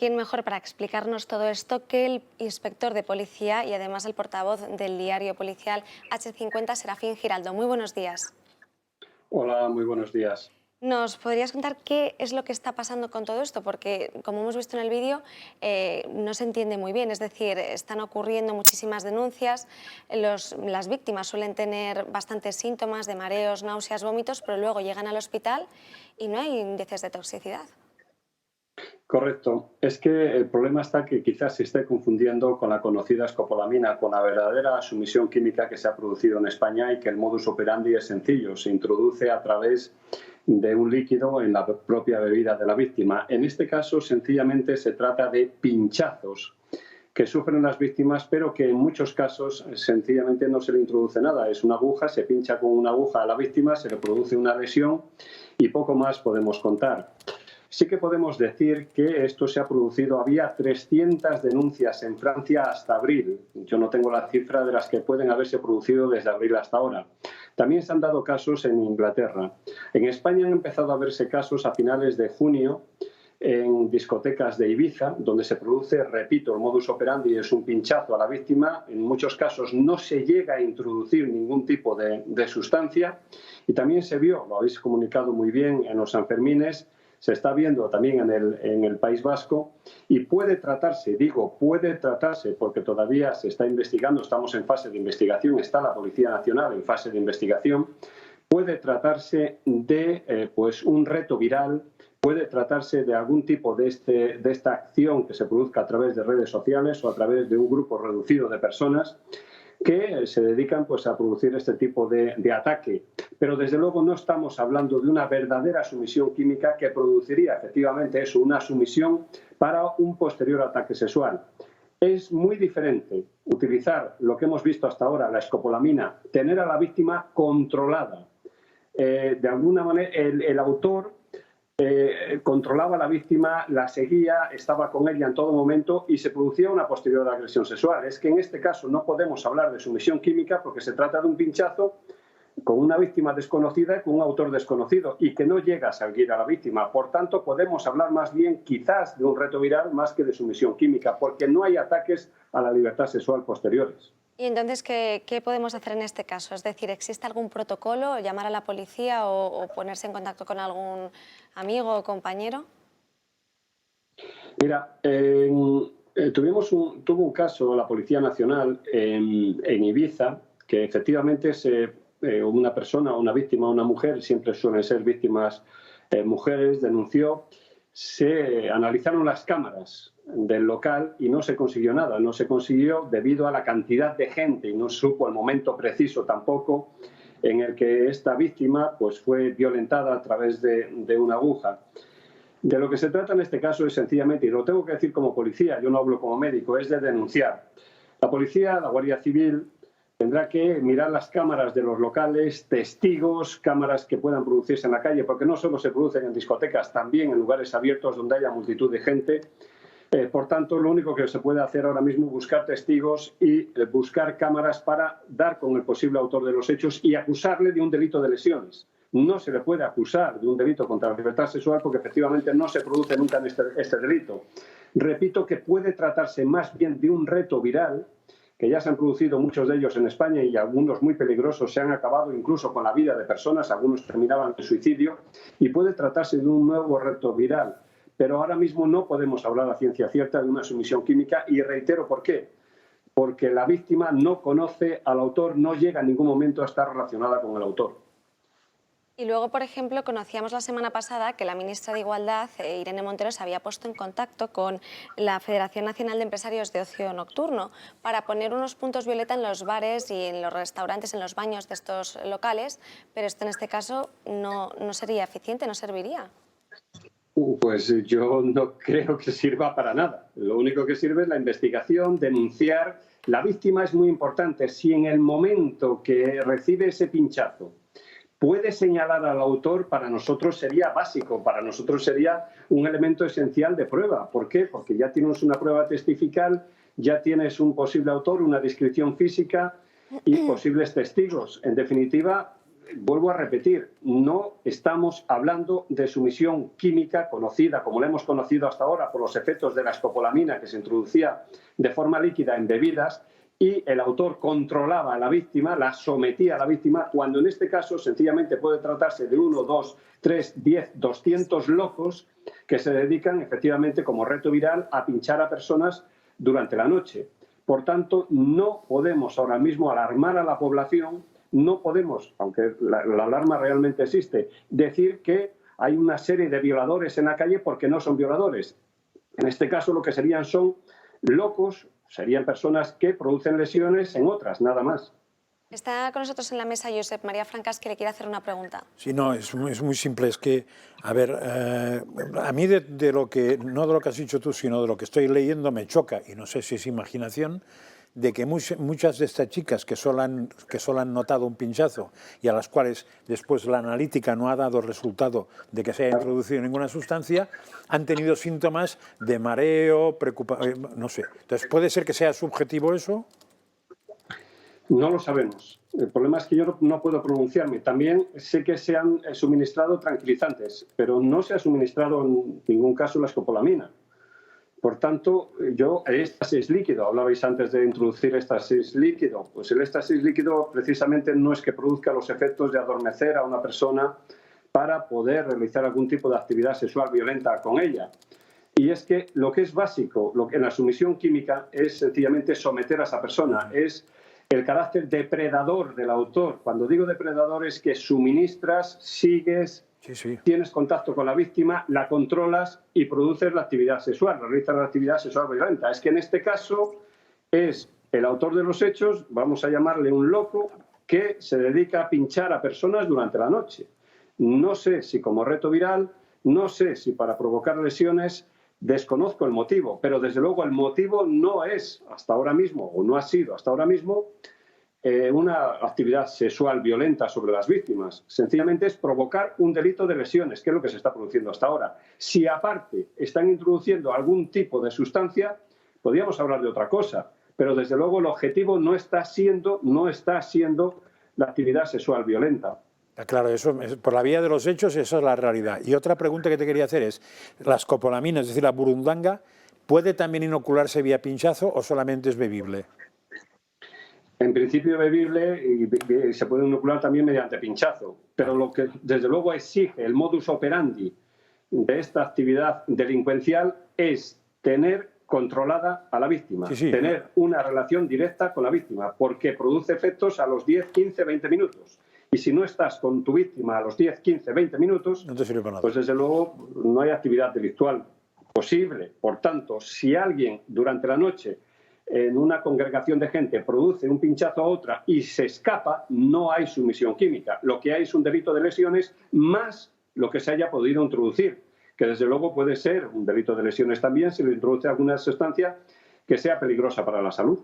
¿Quién mejor para explicarnos todo esto que el inspector de policía y además el portavoz del diario policial H50, Serafín Giraldo? Muy buenos días. Hola, muy buenos días. ¿Nos podrías contar qué es lo que está pasando con todo esto? Porque, como hemos visto en el vídeo, no se entiende muy bien. Es decir, están ocurriendo muchísimas denuncias. Las víctimas suelen tener bastantes síntomas de mareos, náuseas, vómitos, pero luego llegan al hospital y no hay índices de toxicidad. Correcto. Es que el problema está que quizás se esté confundiendo con la conocida escopolamina, con la verdadera sumisión química que se ha producido en España y que el modus operandi es sencillo. Se introduce a través de un líquido en la propia bebida de la víctima. En este caso, sencillamente se trata de pinchazos que sufren las víctimas, pero que en muchos casos sencillamente no se le introduce nada. Es una aguja, se pincha con una aguja a la víctima, se le produce una lesión y poco más podemos contar. Sí que podemos decir que esto se ha producido, había 300 denuncias en Francia hasta abril. Yo no tengo la cifra de las que pueden haberse producido desde abril hasta ahora. También se han dado casos en Inglaterra. En España han empezado a verse casos a finales de junio en discotecas de Ibiza, donde se produce, repito, el modus operandi es un pinchazo a la víctima. En muchos casos no se llega a introducir ningún tipo de sustancia. Y también se vio, lo habéis comunicado muy bien, en los Sanfermines. Se está viendo también en el País Vasco y puede tratarse, digo, puede tratarse porque todavía se está investigando, estamos en fase de investigación, está la Policía Nacional en fase de investigación, puede tratarse de pues un reto viral, puede tratarse de algún tipo de esta acción que se produzca a través de redes sociales o a través de un grupo reducido de personas que se dedican pues, a producir este tipo de ataque. Pero desde luego no estamos hablando de una verdadera sumisión química que produciría efectivamente eso, una sumisión para un posterior ataque sexual. Es muy diferente utilizar lo que hemos visto hasta ahora, la escopolamina, tener a la víctima controlada. De alguna manera, el autor controlaba a la víctima, la seguía, estaba con ella en todo momento y se producía una posterior agresión sexual. Es que en este caso no podemos hablar de sumisión química porque se trata de un pinchazo con una víctima desconocida y con un autor desconocido y que no llega a seguir a la víctima. Por tanto, podemos hablar más bien quizás de un reto viral más que de sumisión química porque no hay ataques a la libertad sexual posteriores. Y entonces, ¿qué podemos hacer en este caso? Es decir, ¿existe algún protocolo, llamar a la policía o ponerse en contacto con algún amigo o compañero? Mira, tuvo un caso la Policía Nacional en Ibiza que efectivamente una persona, una víctima, una mujer, siempre suelen ser víctimas mujeres, denunció, se analizaron las cámaras del local y no se consiguió nada, no se consiguió debido a la cantidad de gente y no supo el momento preciso tampoco en el que esta víctima pues, fue violentada a través de una aguja. De lo que se trata en este caso es sencillamente, y lo tengo que decir como policía, yo no hablo como médico, es de denunciar. La policía, la Guardia Civil, tendrá que mirar las cámaras de los locales, testigos, cámaras que puedan producirse en la calle, porque no solo se producen en discotecas, también en lugares abiertos donde haya multitud de gente. Por tanto, lo único que se puede hacer ahora mismo es buscar testigos y buscar cámaras para dar con el posible autor de los hechos y acusarle de un delito de lesiones. No se le puede acusar de un delito contra la libertad sexual porque efectivamente no se produce nunca este delito. Repito que puede tratarse más bien de un reto viral, que ya se han producido muchos de ellos en España y algunos muy peligrosos se han acabado incluso con la vida de personas, algunos terminaban en suicidio, y puede tratarse de un nuevo reto viral. Pero ahora mismo no podemos hablar a ciencia cierta de una sumisión química y reitero por qué. Porque la víctima no conoce al autor, no llega en ningún momento a estar relacionada con el autor. Y luego, por ejemplo, conocíamos la semana pasada que la ministra de Igualdad, Irene Montero, se había puesto en contacto con la Federación Nacional de Empresarios de Ocio Nocturno para poner unos puntos violeta en los bares y en los restaurantes, en los baños de estos locales, pero esto en este caso no sería eficiente, no serviría. Pues yo no creo que sirva para nada. Lo único que sirve es la investigación, denunciar. La víctima es muy importante. Si en el momento que recibe ese pinchazo puede señalar al autor, para nosotros sería básico, para nosotros sería un elemento esencial de prueba. ¿Por qué? Porque ya tienes una prueba testifical, ya tienes un posible autor, una descripción física y posibles testigos. En definitiva, vuelvo a repetir, no estamos hablando de sumisión química conocida, como la hemos conocido hasta ahora, por los efectos de la escopolamina que se introducía de forma líquida en bebidas y el autor controlaba a la víctima, la sometía a la víctima, cuando en este caso sencillamente puede tratarse de 1, 2, 3, 10, 200 locos que se dedican efectivamente como reto viral a pinchar a personas durante la noche. Por tanto, no podemos ahora mismo alarmar a la población, no podemos, aunque la alarma realmente existe, decir que hay una serie de violadores en la calle porque no son violadores. En este caso lo que serían son locos, serían personas que producen lesiones en otras, nada más. Está con nosotros en la mesa Josep María Francas, que le quiere hacer una pregunta. Sí, no, es muy simple. Es que, a ver, a mí de lo que, no de lo que has dicho tú, sino de lo que estoy leyendo me choca, y no sé si es imaginación, de que muchas de estas chicas que solo han notado un pinchazo y a las cuales después la analítica no ha dado resultado de que se haya introducido ninguna sustancia, han tenido síntomas de mareo, preocupación, no sé. Entonces, ¿puede ser que sea subjetivo eso? No lo sabemos. El problema es que yo no puedo pronunciarme. También sé que se han suministrado tranquilizantes, pero no se ha suministrado en ningún caso la escopolamina. Por tanto, el éxtasis líquido, hablabais antes de introducir éxtasis líquido, pues el éxtasis líquido precisamente no es que produzca los efectos de adormecer a una persona para poder realizar algún tipo de actividad sexual violenta con ella. Y es que lo que es básico en la sumisión química es sencillamente someter a esa persona, es el carácter depredador del autor. Cuando digo depredador es que suministras, sigues, tienes contacto con la víctima, la controlas y produces la actividad sexual, realizas la actividad sexual violenta. Es que en este caso es el autor de los hechos, vamos a llamarle un loco, que se dedica a pinchar a personas durante la noche. No sé si como reto viral, no sé si para provocar lesiones, desconozco el motivo, pero desde luego el motivo no es hasta ahora mismo, o no ha sido hasta ahora mismo, una actividad sexual violenta sobre las víctimas. Sencillamente es provocar un delito de lesiones, que es lo que se está produciendo hasta ahora. Si aparte están introduciendo algún tipo de sustancia, podríamos hablar de otra cosa, pero desde luego el objetivo no está siendo la actividad sexual violenta. Claro, eso, por la vía de los hechos, esa es la realidad. Y otra pregunta que te quería hacer es, ¿la escopolamina, es decir, la burundanga, puede también inocularse vía pinchazo o solamente es bebible? En principio bebible y se puede inocular también mediante pinchazo, pero lo que desde luego exige el modus operandi de esta actividad delincuencial es tener controlada a la víctima, tener una relación directa con la víctima, porque produce efectos a los 10, 15, 20 minutos. Y si no estás con tu víctima a los 10, 15, 20 minutos, no te sirve para nada. Pues desde luego no hay actividad delictual posible. Por tanto, si alguien durante la noche en una congregación de gente produce un pinchazo a otra y se escapa, no hay sumisión química. Lo que hay es un delito de lesiones más lo que se haya podido introducir, que desde luego puede ser un delito de lesiones también si le introduce alguna sustancia que sea peligrosa para la salud.